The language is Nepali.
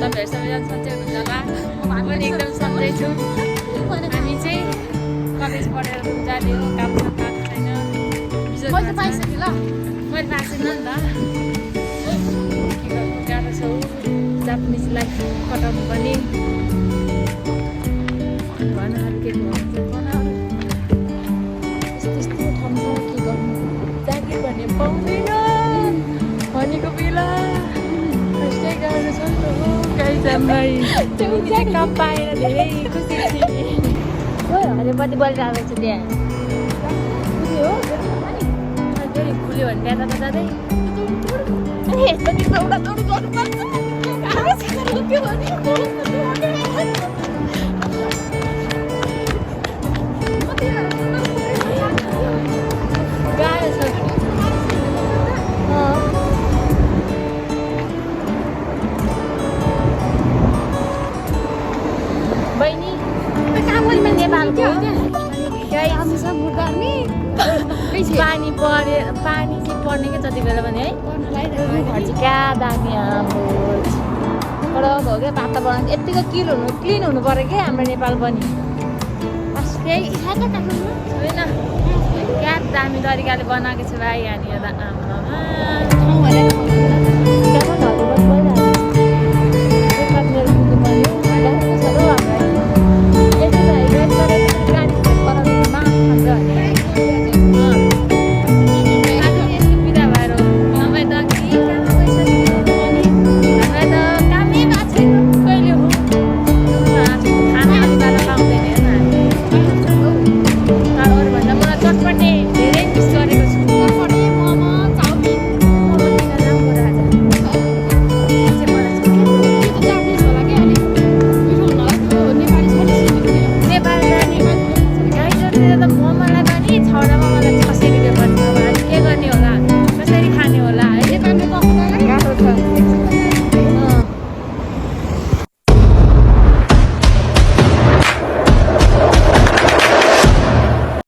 तपाईँहरू सबैजना सन्चै हुनुहुन्छ होला म पनि एकदम सन्चै छु हामी चाहिँ कलेज पढेर जाने हो काम पाएको छैन मैले पाइसकेँ ल मैले पाएको छैन नि त के गर्नु गाह्रो छ जापानिज लाइफ कटाउनु पनि भनहरू के यस्तो ठाउँ छ के गर्नु जागिर भन्ने पाउँदैन भनेको बेला फर्स्टै गाह्रो छ नि त हो गाई हामीलाई चाहिँ काम पाएर धेरै खुसी थिएँ अरे कति बलिरहेको छ त्यहाँ हो फेरि खुल्यो भने बिहान त जाँदै यस्तो त्यस्तो उडा दौड गर्नुपर्छ गाह्रो छ बहिनी नेपालको पानी परे पानी चाहिँ पर्ने क्या जति बेला पनि है क्या दामी आम्बो कडक हो क्या वातावरण यत्तिको क्लिन हुनु पऱ्यो क्या हाम्रो नेपाल पनि त्यही होइन क्या दामी तरिकाले बनाएको छ भाइ यहाँनिर आमा